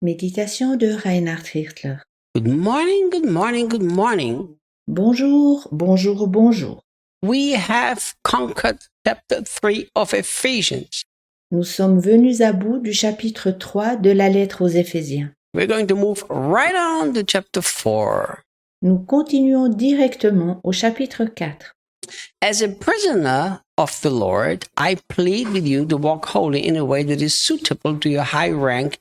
Méditation de Reinhard Hirtler. Good morning, good morning, good morning. Bonjour, bonjour, bonjour. We have conquered chapter 3 of Ephesians. Nous sommes venus à bout du chapitre 3 de la lettre aux Éphésiens. We're going to move right on to chapter 4. Nous continuons directement au chapitre 4. As a prisoner of the Lord, I plead with you to walk holy in a way that is suitable to your high rank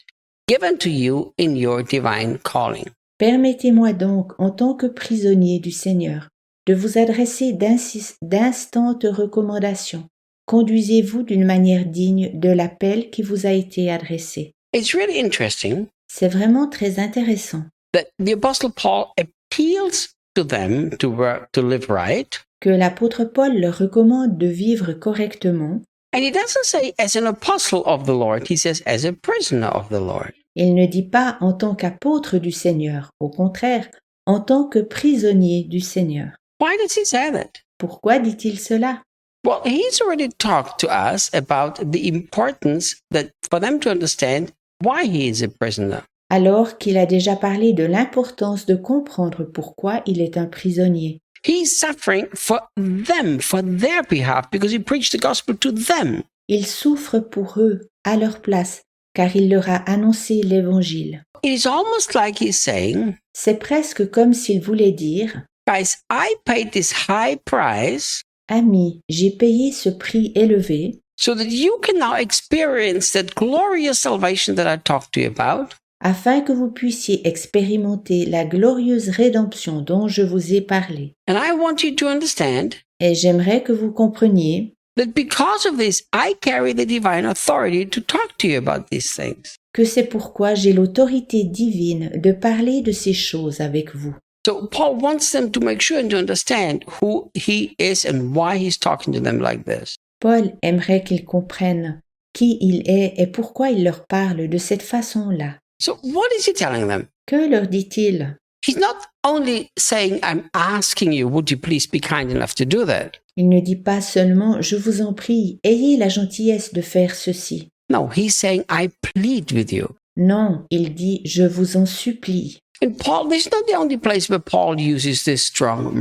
given to you in your divine calling. Permettez-moi donc, en tant que prisonnier du Seigneur, de vous adresser d'instantes recommandations. Conduisez-vous d'une manière digne de l'appel qui vous a été adressé. It's really interesting C'est vraiment très intéressant that the Apostle Paul appeals to them to live right. que l'apôtre Paul leur recommande de vivre correctement. And he doesn't say as an apostle of the Lord, he says as a prisoner of the Lord. Il ne dit pas en tant qu'apôtre du Seigneur, au contraire, en tant que prisonnier du Seigneur. Why does he say that? Pourquoi dit-il cela? Well, he's already talked to us about the importance that for them to understand why he is a prisoner. Alors qu'il a déjà parlé de l'importance de comprendre pourquoi il est un prisonnier. He's suffering for them, for their behalf, because he preached the gospel to them. Il souffre pour eux, à leur place, car il leur a annoncé l'Évangile. It is almost like he's saying, C'est presque comme s'il voulait dire « guys, I paid this high price Amis, j'ai payé ce prix élevé so that you can now experience that glorious salvation that I talked to you about. afin que vous puissiez expérimenter la glorieuse rédemption dont je vous ai parlé. And I want you to understand Et j'aimerais que vous compreniez that because of this, I carry the divine authority to talk to you about these things. que c'est pourquoi j'ai l'autorité divine de parler de ces choses avec vous. So Paul wants them to make sure and to understand who he is and why he's talking to them like this. Paul aimerait qu'ils comprennent qui il est et pourquoi il leur parle de cette façon-là. So what is he telling them? Que leur dit-il? He's not only saying, I'm asking you, would you please be kind enough to do that? Il ne dit pas seulement « Je vous en prie, ayez la gentillesse de faire ceci ». No, he's saying, I plead with you. Non, il dit « Je vous en supplie ». And Paul, this is not the only place where Paul uses this strong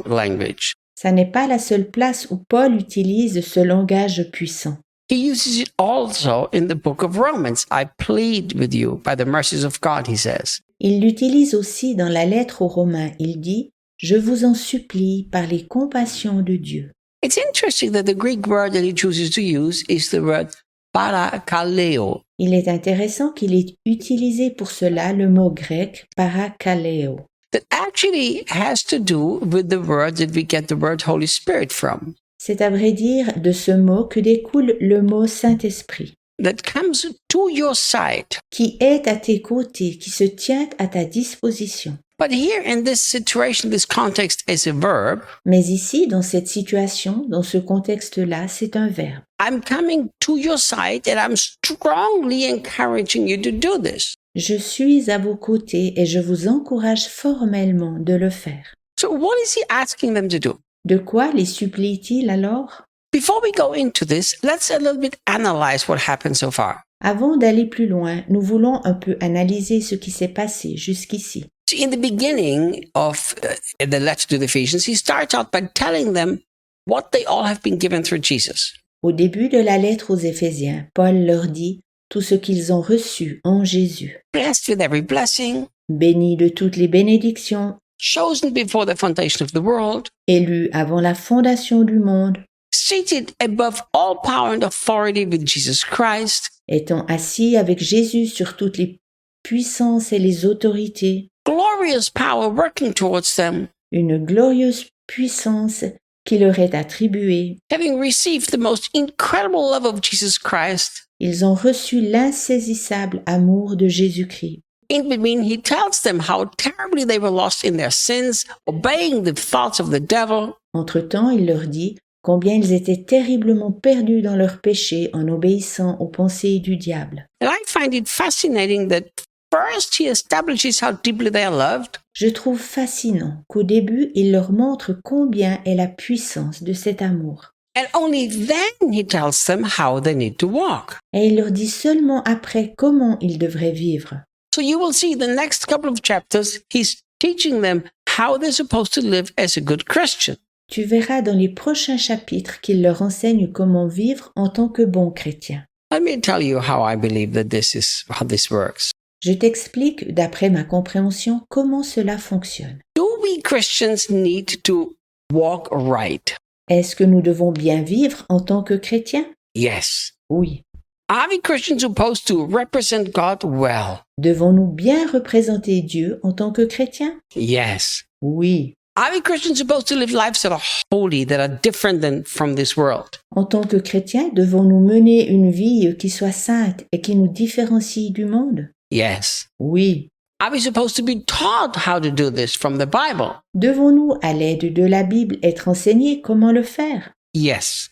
language. Ça n'est pas la seule place où Paul utilise ce langage puissant. He uses it also in the book of Romans. I plead with you by the mercies of God, he says. Il l'utilise aussi dans la lettre aux Romains. Il dit « Je vous en supplie par les compassions de Dieu ». It's interesting that the Greek word that he chooses to use is the word parakaleo. Il est intéressant qu'il ait utilisé pour cela le mot grec « parakaleo », That actually has to do with the word that we get the word Holy Spirit from. c'est à vrai dire de ce mot que découle le mot Saint-Esprit, That comes to your side. qui est à tes côtés, qui se tient à ta disposition. But here in this situation, this context is a verb. Mais ici, dans cette situation, dans ce contexte-là, c'est un verbe. I'm coming to your side and I'm strongly encouraging you to do this. Je suis à vos côtés et je vous encourage formellement de le faire. So what is he asking them to do? De quoi les supplie-t-il alors? Before we go into this, let's a little bit analyze what happened so far. Avant d'aller plus loin, nous voulons un peu analyser ce qui s'est passé jusqu'ici. So in the beginning of the letter to the Ephesians, he starts out by telling them what they all have been given through Jesus. Au début de la lettre aux Éphésiens, Paul leur dit tout ce qu'ils ont reçu en Jésus, Blessed with every blessing, bénis de toutes les bénédictions, chosen before the foundation of the world, élus avant la fondation du monde, seated above all power and authority with Jesus Christ, étant assis avec Jésus sur toutes les puissances et les autorités, glorious power working towards them, une glorieuse puissance qui leur est attribuée. having received the most incredible love of Jesus Christ. Ils ont reçu l'insaisissable amour de Jésus-Christ. In between, he tells them how terribly they were lost in their sins, obeying the thoughts of the devil. Entre-temps, il leur dit combien ils étaient terriblement perdus dans leurs péchés en obéissant aux pensées du diable. And I find it fascinating that first he establishes how deeply they are loved, Je trouve fascinant qu'au début, il leur montre combien est la puissance de cet amour. And only then he tells them how they need to walk. Et il leur dit seulement après comment ils devraient vivre. So you will see the next couple of chapters, he's teaching them how they're supposed to live as a good Christian. Tu verras dans les prochains chapitres qu'il leur enseigne comment vivre en tant que bons chrétiens. Let me tell you how I believe that this is how this works. Je t'explique, d'après ma compréhension, comment cela fonctionne. Do we Christians need to walk right? Est-ce que nous devons bien vivre en tant que chrétiens? Yes. Oui. Are we Christians supposed to represent God well? Devons-nous bien représenter Dieu en tant que chrétiens? Yes. Oui. Are we Christians supposed to live lives that are holy, that are different than from this world? En tant que chrétiens, devons-nous mener une vie qui soit sainte et qui nous différencie du monde? Yes. Oui. Are we supposed to be taught how to do this from the Bible? Devons-nous, à l'aide de la Bible, être enseignés comment le faire? Yes.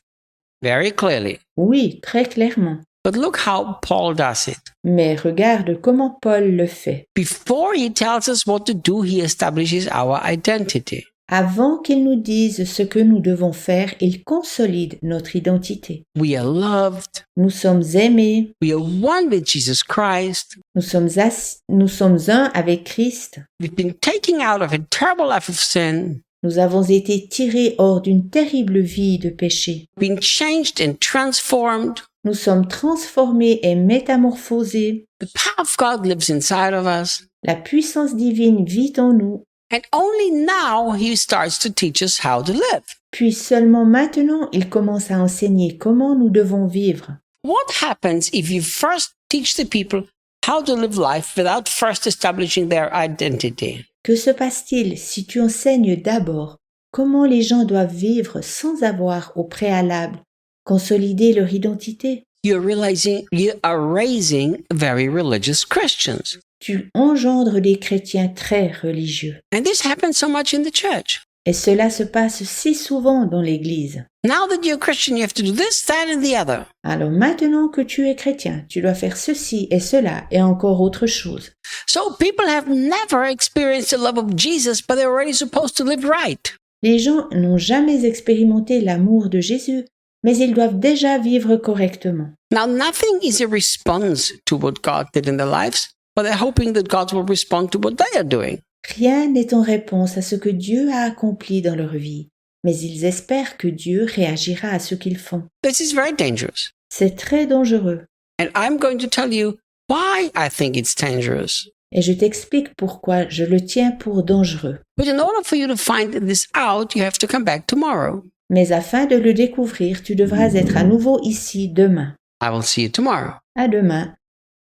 Very clearly. Oui, très clairement. But look how Paul does it. Mais regarde comment Paul le fait. Before he tells us what to do, he establishes our identity. Avant qu'il nous dise ce que nous devons faire, il consolide notre identité. We are loved. Nous sommes aimés, We are one with Jesus Christ. nous sommes un avec Christ, We've been taken out of a terrible life of sin, nous avons été tirés hors d'une terrible vie de péché. been changed and transformed. Nous sommes transformés et métamorphosés. The power of God lives inside of us. La puissance divine vit en nous. And only now he starts to teach us how to live. Puis seulement maintenant, il commence à enseigner comment nous devons vivre. What happens if you first teach the people how to live life without first establishing their identity? Que se passe-t-il si tu enseignes d'abord comment les gens doivent vivre sans avoir au préalable consolidé leur identité? You're realizing you are raising very religious Christians. Tu engendres des chrétiens très religieux. And this happens so much in the church. Et cela se passe si souvent dans l'Église. Now that you're a Christian, you have to do this, that, and the other. Alors maintenant que tu es chrétien, tu dois faire ceci et cela et encore autre chose. So people have never experienced the love of Jesus, but they're already supposed to live right. Les gens n'ont jamais expérimenté l'amour de Jésus, mais ils doivent déjà vivre correctement. Now, nothing is a response to what God did in their lives, but they're hoping that God will respond to what they are doing. Rien n'est en réponse à ce que Dieu a accompli dans leur vie, mais ils espèrent que Dieu réagira à ce qu'ils font. This is very dangerous. C'est très dangereux. And I'm going to tell you why I think it's dangerous. Et je t'explique pourquoi je le tiens pour dangereux. But in order for you to find this out, you have to come back tomorrow. Mais afin de le découvrir, tu devras être à nouveau ici demain. I will see you tomorrow. À demain.